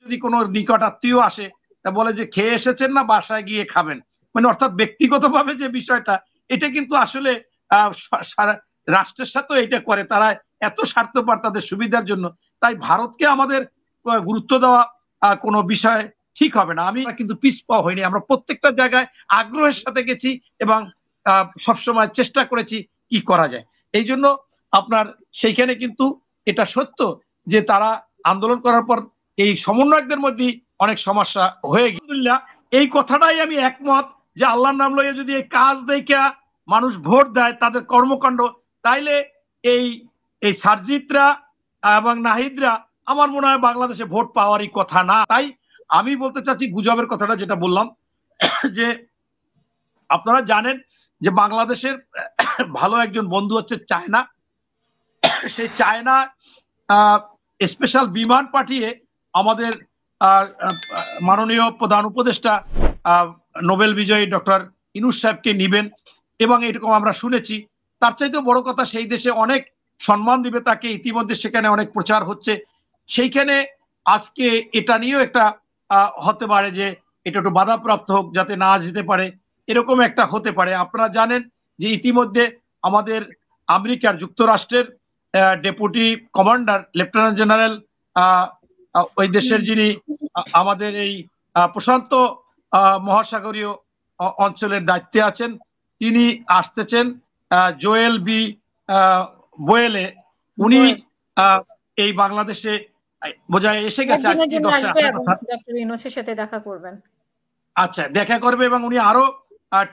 যদি কোনো নিকট আত্মীয় আসে তা বলে যে খেয়ে এসেছেন না বাসায় গিয়ে খাবেন, মানে অর্থাৎ ব্যক্তিগতভাবে যে বিষয়টা, এটা কিন্তু আসলে রাষ্ট্রের সাথেও এটা করে, তারা এত স্বার্থপর তাদের সুবিধার জন্য। তাই ভারতকে আমাদের গুরুত্ব দেওয়া কোনো বিষয় ঠিক হবে না। আমি কিন্তু পিছপা হইনি, আমরা প্রত্যেকটা জায়গায় আগ্রহের সাথে গেছি এবং সবসময় চেষ্টা করেছি কি করা যায়। এই জন্য আপনার সেইখানে কিন্তু এটা সত্য যে তারা আন্দোলন করার পর এই সমন্বয়কদের মধ্যে অনেক সমস্যা হয়ে গেল। এই কথাটাই আমি একমত যে আল্লাহর নাম লইয়া যদি এই কাজ দেখা মানুষ ভোট দেয় তাদের কর্মকাণ্ড, তাইলে এই এই সারজিৎরা এবং নাহিদরা আমার মনে হয় বাংলাদেশে ভোট পাওয়ারই কথা না। তাই আমি বলতে চাচ্ছি গুজবের কথাটা যেটা বললাম, যে আপনারা জানেন যে বাংলাদেশের ভালো একজন বন্ধু হচ্ছে চায়না। সেই চায়না স্পেশাল বিমান পাঠিয়ে আমাদের মাননীয় প্রধান উপদেষ্টা নোবেল বিজয়ী ডক্টর ইউনূস সাহেবকে নিবেন এবং এরকম আমরা শুনেছি। তার চাইতেও বড় কথা, সেই দেশে অনেক সম্মান দিবে তাকে, ইতিমধ্যে সেখানে অনেক প্রচার হচ্ছে। সেইখানে আজকে এটা নিয়েও একটা হতে পারে যে এটা একটু বাধাপ্রাপ্ত হোক, যাতে না যেতে পারে, এরকম একটা হতে পারে। আপনারা জানেন যে ইতিমধ্যে আমাদের আমেরিকার যুক্তরাষ্ট্রের ডেপুটি কমান্ডার লেফটেন্যান্ট জেনারেল ওই দেশের যিনি আমাদের এই প্রশান্ত মহাসাগরীয় অঞ্চলের দায়িত্বে আছেন, তিনি আসতেছেন, জোয়েল বি বোয়েলে। উনি এই বাংলাদেশে বোঝায় এসে গেছে, সাথে দেখা করবেন। আচ্ছা, দেখা করবে এবং উনি আরো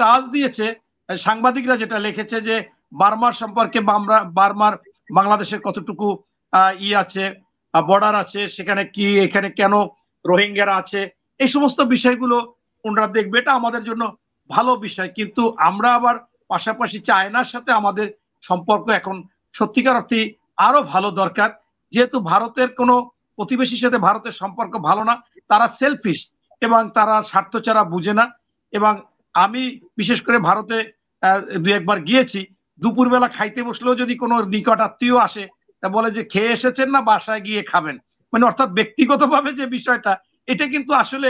টাচ দিয়েছে, সাংবাদিকরা যেটা লিখেছে যে বার্মার সম্পর্কে, বার্মার বাংলাদেশের কতটুকু আছে, বর্ডার আছে, সেখানে কি, এখানে কেন রোহিঙ্গারা আছে, এই সমস্ত বিষয়গুলো ওনারা দেখবে। এটা আমাদের জন্য ভালো বিষয়। কিন্তু আমরা আবার পাশাপাশি চায়নার সাথে আমাদের সম্পর্ক এখন সত্যিকার অর্থে আরো ভালো দরকার, যেহেতু ভারতের কোনো প্রতিবেশীর সাথে ভারতের সম্পর্ক ভালো না, তারা সেলফিশ এবং তারা স্বার্থ ছাড়া বুঝে না। এবং আমি বিশেষ করে ভারতে দু একবার গিয়েছি, দুপুরবেলা খাইতে বসলেও যদি কোনো নিকট আত্মীয় আসে তা বলে যে খেয়ে এসেছেন না বাসায় গিয়ে খাবেন, মানে অর্থাৎ ব্যক্তিগতভাবে যে বিষয়টা, এটা কিন্তু আসলে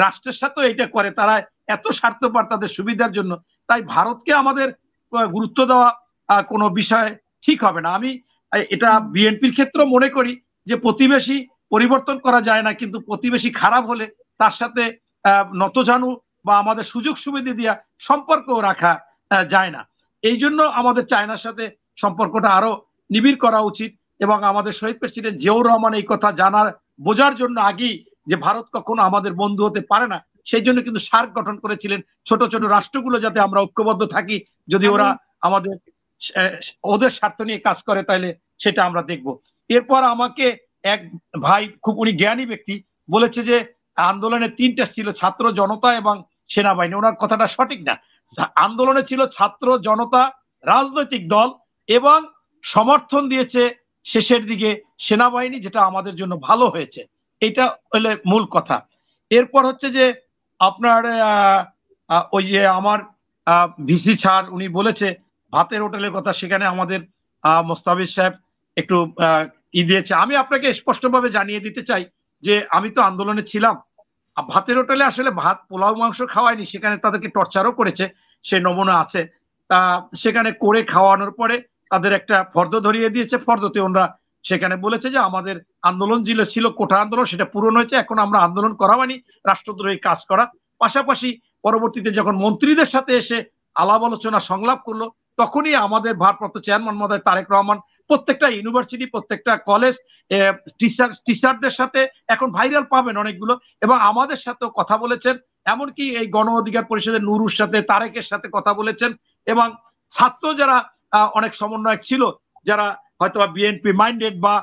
রাষ্ট্রের সাথেও এটা করে, তারা এত স্বার্থপর তাদের সুবিধার জন্য। তাই ভারতকে আমাদের গুরুত্ব দেওয়া কোনো বিষয় ঠিক হবে না। আমি এটা বিএনপির ক্ষেত্রেও মনে করি যে প্রতিবেশী পরিবর্তন করা যায় না, কিন্তু প্রতিবেশী খারাপ হলে তার সাথে নতজানু বা আমাদের সুযোগ সুবিধা দিয়া সম্পর্ক রাখা যায় না। এই জন্য আমাদের চায়নার সাথে সম্পর্কটা আরো নিবিড় করা উচিত। এবং আমাদের শহীদ প্রেসিডেন্ট জিয়াউর রহমান এই কথা জানার বোঝার জন্য আগেই যে ভারত কখনো আমাদের বন্ধু হতে পারে না, সেই জন্য কিন্তু সার্ক গঠন করেছিলেন, ছোট ছোট রাষ্ট্রগুলো যাতে আমরা ঐক্যবদ্ধ থাকি, যদি ওরা আমাদের ওদের স্বার্থ নিয়ে কাজ করে তাহলে সেটা আমরা দেখব। এরপর আমাকে এক ভাই, খুব উনি জ্ঞানী ব্যক্তি, বলেছে যে আন্দোলনে তিনটা ছিল, ছাত্র জনতা এবং সেনাবাহিনী। ওনার কথাটা সঠিক না। আন্দোলনে ছিল ছাত্র জনতা, রাজনৈতিক দল, এবং সমর্থন দিয়েছে শেষের দিকে সেনাবাহিনী, যেটা আমাদের জন্য ভালো হয়েছে। এটা হলে মূল কথা। এরপর হচ্ছে যে আপনার ওই যে আমার ভিসি স্যার উনি বলেছে ভাতের হোটেলের কথা, সেখানে আমাদের মোস্তাফিজ সাহেব একটু দিয়েছে। আমি আপনাকে স্পষ্টভাবে জানিয়ে দিতে চাই যে আমি তো আন্দোলনে ছিলাম। ভাতের হোটেলে আসলে ভাত পোলাও মাংস খাওয়ায়নি, সেখানে তাদেরকে টর্চারও করেছে, সে নমুনা আছে। তা সেখানে করে খাওয়ানোর পরে তাদের একটা ফর্দ ধরিয়ে দিয়েছে। ফর্দতে ওনারা সেখানে বলেছে যে আমাদের আন্দোলন ছিল কোঠা আন্দোলন, সেটা পূরণ হয়েছে, এখন আমরা আন্দোলন করা মানে রাষ্ট্রদ্রোহী কাজ করা। পাশাপাশি পরবর্তীতে যখন মন্ত্রীদের সাথে এসে আলাপ আলোচনা সংলাপ করলো, তখনই আমাদের ভারপ্রাপ্ত চেয়ারম্যান মহোদয় তারেক রহমান প্রত্যেকটা ইউনিভার্সিটি, প্রত্যেকটা কলেজ, টিচারদের সাথে এখন ভাইরাল পাবেন অনেকগুলো, এবং আমাদের সাথেও কথা বলেছেন। এমনকি এই গণ অধিকার পরিষদের নুরুর সাথে, তারেকের সাথে কথা বলেছেন। এবং ছাত্র যারা অনেক সমন্বয়ক ছিল, যারা হয়তো বিএনপি মাইন্ডেড বা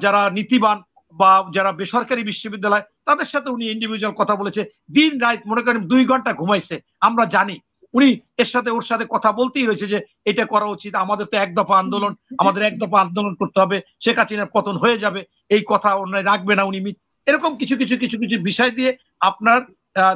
যারা নীতিবান বা যারা বেসরকারি বিশ্ববিদ্যালয়, তাদের সাথে উনি ইন্ডিভিজুয়াল কথা বলেছে। দিন রাত মনে করেন 2 ঘন্টা ঘুমাইছে, আমরা জানি। উনি এর সাথে ওর সাথে কথা বলতেই রয়েছে যে এটা করা উচিত, আমাদের তো এক দফা আন্দোলন, আমাদের এক দফা আন্দোলন করতে হবে, শেখ হাসিনার পতন হয়ে যাবে, এই কথা অন্যায় রাখবে না উনি। এরকম কিছু কিছু কিছু কিছু বিষয় দিয়ে আপনার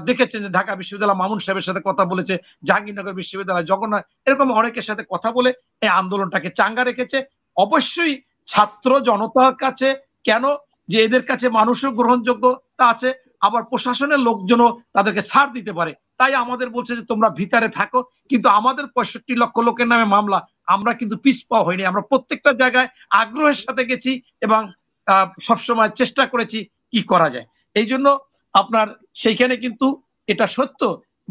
দেখেছেন যে ঢাকা বিশ্ববিদ্যালয় মামুন সাহেবের সাথে কথা বলেছে, জাহাঙ্গীরনগর বিশ্ববিদ্যালয় জগন্নাথ, এরকম অনেকের সাথে কথা বলে এই আন্দোলনটাকে চাঙ্গা রেখেছে। অবশ্যই ছাত্র জনতার কাছে কেন যে এদের কাছে মানুষও গ্রহণযোগ্যতা আছে, আবার প্রশাসনের লোকজনও তাদেরকে ছাড় দিতে পারে। তাই আমাদের বলছে যে তোমরা ভিতরে থাকো, কিন্তু আমাদের 65 লক্ষ লোকের নামে মামলা, আমরা কিন্তু পিছপা হইনি। আমরা প্রত্যেকটা জায়গায় আগ্রহের সাথে গেছি এবং সবসময় চেষ্টা করেছি কি করা যায়। এই জন্য আপনার সেইখানে কিন্তু এটা সত্য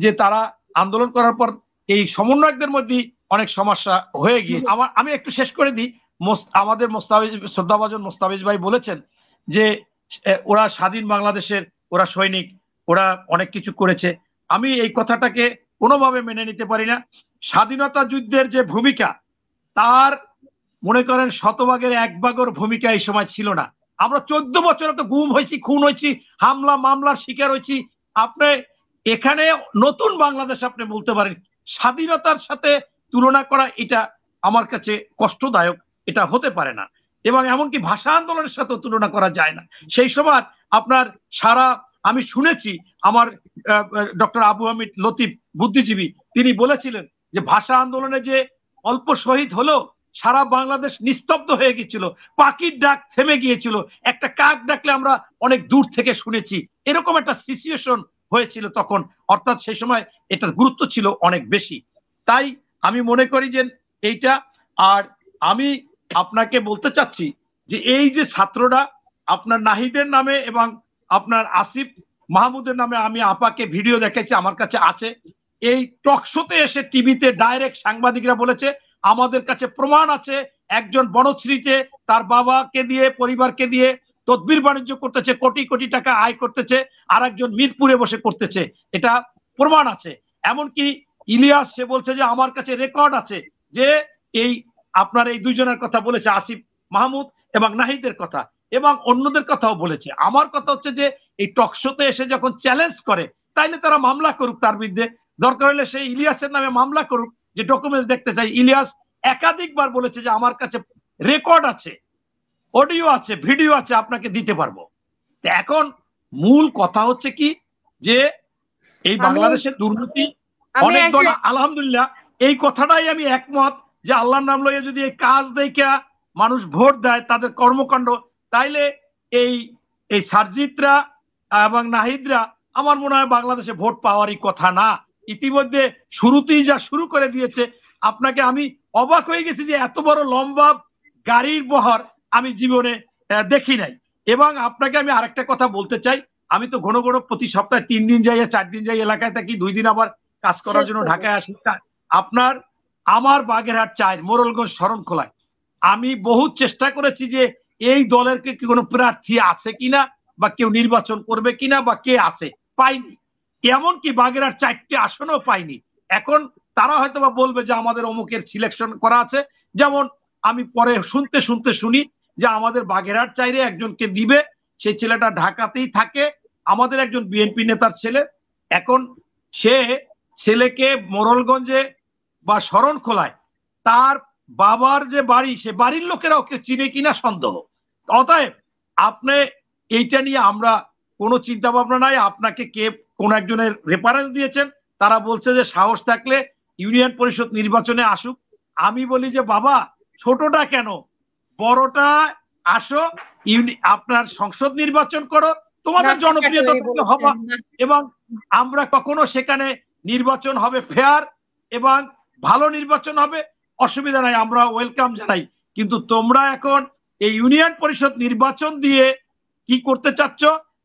যে তারা আন্দোলন করার পর এই সমন্বয়কদের মধ্যে অনেক সমস্যা হয়ে গিয়েছে। আমি একটু শেষ করে দিই। আমাদের শ্রদ্ধাভাজন মোস্তাফিজ ভাই বলেছেন যে ওরা স্বাধীন বাংলাদেশের, ওরা সৈনিক, ওরা অনেক কিছু করেছে। আমি এই কথাটাকে কোনোভাবে মেনে নিতে পারি না। স্বাধীনতা যুদ্ধের যে ভূমিকা, তার মনে করেন 100 ভাগের 1 ভাগের ভূমিকা এই সময় ছিল না। আমরা 14 বছরে তো গুম হয়েছি, খুন হয়েছি, হামলা মামলার শিকার হয়েছি। আপনি এখানে নতুন বাংলাদেশ আপনি বলতে পারেন, স্বাধীনতার সাথে তুলনা করা এটা আমার কাছে কষ্টদায়ক, এটা হতে পারে না। এবং এমনকি ভাষা আন্দোলনের সাথে তুলনা করা যায় না। সেই সময় আপনার সারা, আমি শুনেছি আমার ডক্টর আবু হামিদ লতিফ বুদ্ধিজীবী, তিনি বলেছিলেন যে ভাষা আন্দোলনে যে অল্প শহীদ হলো, সারা বাংলাদেশ নিস্তব্ধ হয়ে গিয়েছিল, পাখির ডাক থেমে গিয়েছিল, একটা কাক ডাকলে আমরা অনেক দূর থেকে শুনেছি, এরকম একটা সিচুয়েশন হয়েছিল তখন। অর্থাৎ সেই সময় এটার গুরুত্ব ছিল অনেক বেশি। তাই আমি মনে করি যে এইটা, আর আমি আপনাকে বলতে চাচ্ছি যে এই যে ছাত্ররা আপনার নাহিদের নামে এবং আপনার আসিফ মাহমুদের নামে, আমি আপাকে ভিডিও দেখেছি, আমার কাছে আছে, এই টকশোতে এসে টিভিতে ডাইরেক্ট সাংবাদিকরা বলেছে আমাদের কাছে প্রমাণ আছে একজন বনশ্রীতে তার বাবাকে দিয়ে, পরিবারকে দিয়ে তদবির বাণিজ্য করতেছে, কোটি কোটি টাকা আয় করতেছে, আর একজন মিরপুরে বসে করতেছে, এটা প্রমাণ আছে। এমনকি ইলিয়াস সে বলছে যে আমার কাছে রেকর্ড আছে যে এই আপনার এই দুইজনের কথা বলেছে, আসিফ মাহমুদ এবং নাহিদের কথা, এবং অন্যদের কথাও বলেছে। আমার কথা হচ্ছে যে এই টকশোতে এসে যখন চ্যালেঞ্জ করে, তাইলে তারা মামলা করুক তার বিরুদ্ধে, দরকার হলে সেই ইলিয়াসের নামে মামলা করুক, যে ডকুমেন্টস দেখতে চাই। ইলিয়াস একাধিকবার বলেছে যে আমার কাছে রেকর্ড আছে, অডিও আছে, ভিডিও আছে, আপনাকে দিতে পারবো। এখন মূল কথা হচ্ছে কি যে এই বাংলাদেশের দুর্নীতি অনেক দল, আলহামদুলিল্লাহ এই কথাটাই আমি একমত যে আল্লাহর নাম লইয়ে যদি এই কাজ দেখা মানুষ ভোট দেয়, তাদের কর্মকাণ্ড, তাইলে এই এই সারজিৎরা এবং নাহিদরা আমার মনে হয় বাংলাদেশে ভোট পাওয়ারই কথা না। ইতিমধ্যে শুরুতেই যা শুরু করে দিয়েছে, আপনাকে আমি অবাক হয়ে গেছি যে এত বড় লম্বা গাড়ির বহর আমি জীবনে দেখি নাই। এবং আপনাকে আমি আরেকটা কথা বলতে চাই, আমি তো ঘন ঘন প্রতি সপ্তাহে 3 দিন যাই, 4 দিন যাই এলাকায় থাকি, 2 দিন আবার কাজ করার জন্য ঢাকায় আসি। আপনার আমার বাগেরহাট 4 মোরলগঞ্জ শরণখোলায় আমি বহু চেষ্টা করেছি যে এই দলের কি কোনো প্রার্থী আছে কিনা, বা কেউ নির্বাচন করবে কিনা, বা কে আছে, পাইনি। এমনকি বাগেরহাট 4টে আসনও পাইনি। এখন তারা হয়তো বা বলবে যে আমাদের অমুকের সিলেকশন করা আছে। যেমন আমি পরে শুনতে শুনি যে আমাদের বাগেরহাট 4-এ একজনকে দিবে, সেই ছেলেটা ঢাকাতেই থাকে, আমাদের একজন বিএনপি নেতার ছেলে। এখন সে ছেলেকে মোরলগঞ্জে বা শরণখোলায় তার বাবার যে বাড়ি, সে বাড়ির লোকেরা ওকে চিনে কিনা সন্দেহ। অতএব আপনি এইটা নিয়ে আমরা কোনো চিন্তা ভাবনা নাই। আপনাকে কে কোন একজনের রেফারেন্স দিয়েছেন, তারা বলছে যে সাহস থাকলে ইউনিয়ন পরিষদ নির্বাচনে আসুক। আমি বলি যে বাবা, ছোটটা কেন, বড়টা আসো, আপনার সংসদ নির্বাচন করো, তোমাদের জনপ্রিয়তা হবে, এবং আমরা কখনো সেখানে নির্বাচন হবে ফেয়ার এবং ভালো নির্বাচন হবে, অসুবিধা নাই, আমরা ওয়েলকাম জানাই। কিন্তু তোমরা এখন এই ইউনিয়ন পরিষদ নির্বাচন দিয়ে কি করতে চাচ্ছ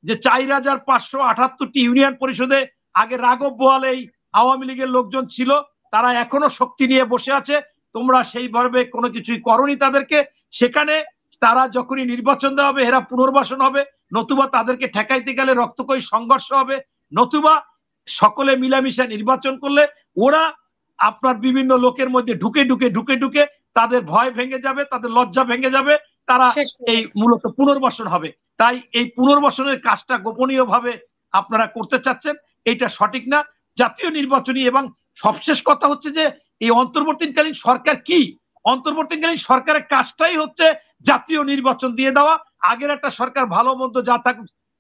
যে 4578টি ইউনিয়ন পরিষদে আগে রাঘব বোয়াল এই আওয়ামী লীগের লোকজন ছিল, তারা এখনো শক্তি নিয়ে বসে আছে। তোমরা সেইভাবে কোনো কিছুই করনি তাদেরকে। সেখানে তারা যখনই নির্বাচন দেওয়া হবে এরা পুনর্বাসন হবে, নতুবা তাদেরকে ঠেকাইতে গেলে রক্তক্ষয়ী সংঘর্ষ হবে, নতুবা সকলে মিলামিশা নির্বাচন করলে ওরা আপনার বিভিন্ন লোকের মধ্যে ঢুকে তাদের ভয় ভেঙে যাবে, তাদের লজ্জা ভেঙে যাবে, তারা এই মূলত পুনর্বাসন হবে। তাই এই পুনর্বাসনের কাজটা গোপনীয় ভাবে আপনারা করতে চাচ্ছেন, এটা সঠিক না। জাতীয় নির্বাচনী, এবং সবশেষ কথা হচ্ছে যে এই অন্তর্বর্তীকালীন সরকার কি, অন্তর্বর্তীকালীন সরকারের কাজটাই হচ্ছে জাতীয় নির্বাচন দিয়ে দেওয়া। আগের একটা সরকার ভালো মন্দ যা থাক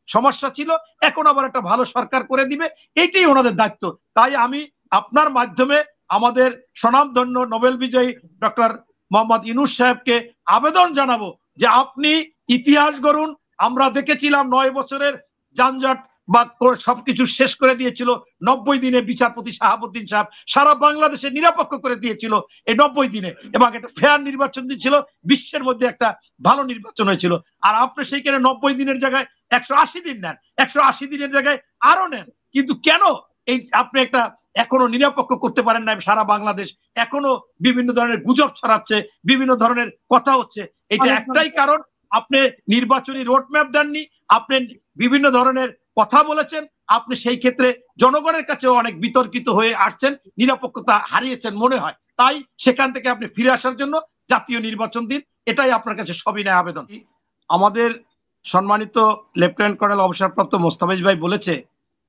সমস্যা ছিল, এখন আবার একটা ভালো সরকার করে দিবে, এইটাই ওনাদের দায়িত্ব। তাই আমি আপনার মাধ্যমে আমাদের স্বনামধন্য নোবেল বিজয়ী ডক্টর মোহাম্মদ ইউনূস সাহেবকে আবেদন জানাবো যে আপনি ইতিহাস গড়ুন, আমরা দেখেছিলাম 9 বছরের যানজট বা সবকিছু শেষ করে দিয়েছিল 90 দিনে বিচারপতি শাহাবুদ্দিন সাহেব, সারা বাংলাদেশে নিরপেক্ষ করে দিয়েছিল এই 90 দিনে, এবং একটা ফেয়ার নির্বাচন ছিল, বিশ্বের মধ্যে একটা ভালো নির্বাচন হয়েছিল। আর আপনি সেইখানে 90 দিনের জায়গায় 180 দিন নেন, 180 দিনের জায়গায় আরো নেন, কিন্তু কেন এই আপনি একটা এখনো নিরপেক্ষ করতে পারেন না? সারা বাংলাদেশ এখনো বিভিন্ন ধরনের গুজব ছড়াচ্ছে, বিভিন্ন ধরনের কথা হচ্ছে। এটা একটাই কারণ, আপনি নির্বাচনী রোডম্যাপ দেননি, আপনি বিভিন্ন ধরনের কথা বলেছেন, আপনি সেই ক্ষেত্রে জনগণের কাছেও অনেক বিতর্কিত হয়ে আসছেন, নিরপেক্ষতা হারিয়েছেন মনে হয়। তাই সেখান থেকে আপনি ফিরে আসার জন্য জাতীয় নির্বাচন দিন, এটাই আপনার কাছে সবিনয় আবেদন। আমাদের সম্মানিত লেফটেন্যান্ট কর্নেল অবসরপ্রাপ্ত মোস্তাফিজ ভাই বলেছে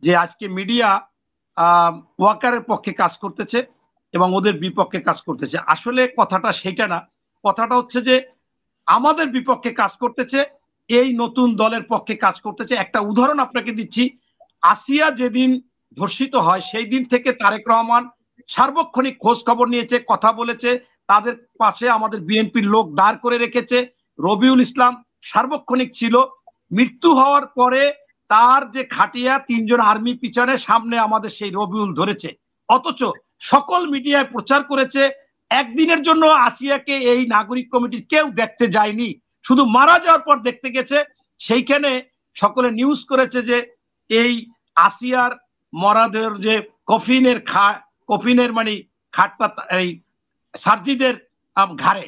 যে আজকে মিডিয়া ওয়াকারের পক্ষে কাজ করতেছে এবং ওদের বিপক্ষে কাজ করতেছে। আসলে কথাটা সেটা না, কথাটা হচ্ছে যে আমাদের বিপক্ষে কাজ করতেছে, এই নতুন দলের পক্ষে কাজ করতেছে। একটা উদাহরণ আপনাকে দিচ্ছি, আসিয়া যেদিন ধর্ষিত হয় সেই দিন থেকে তারেক রহমান সার্বক্ষণিক খোঁজ খবর নিয়েছে, কথা বলেছে, তাদের পাশে আমাদের বিএনপির লোক দাঁড় করে রেখেছে, রবিউল ইসলাম সার্বক্ষণিক ছিল। মৃত্যু হওয়ার পরে তার যে খাটিয়া 3 জন আর্মি পিছনে, সামনে আমাদের সেই রবিউল ধরেছে, অথচ সকল মিডিয়ায় প্রচার করেছে একদিনের জন্য আসিয়াকে এই নাগরিক কমিটির কেউ দেখতে যায়নি, শুধু মারা যাওয়ার পর দেখতে গেছে। সেইখানে সকলে নিউজ করেছে যে এই আসিয়ার মরাদের যে কফিনের মানে খাটটা এই সার্জিদের ঘাড়ে,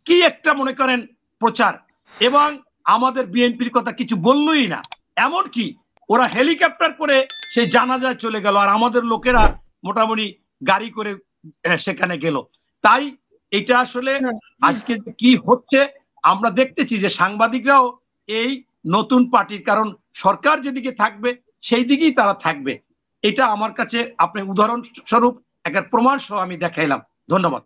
কি একটা মনে করেন প্রচার, এবং আমাদের বিএনপির কথা কিছু বললই না। এমনকি ওরা হেলিকপ্টার করে সেই জানাজায় চলে গেল, আর আমাদের লোকেরা মোটামুটি গাড়ি করে সেখানে গেল। তাই এটা আসলে আজকে কি হচ্ছে আমরা দেখতেছি যে সাংবাদিকরাও এই নতুন পার্টির, কারণ সরকার যেদিকে থাকবে সেই দিকেই তারা থাকবে। এটা আমার কাছে আপনি উদাহরণ স্বরূপ একটা প্রমাণ সহ আমি দেখাইলাম। ধন্যবাদ।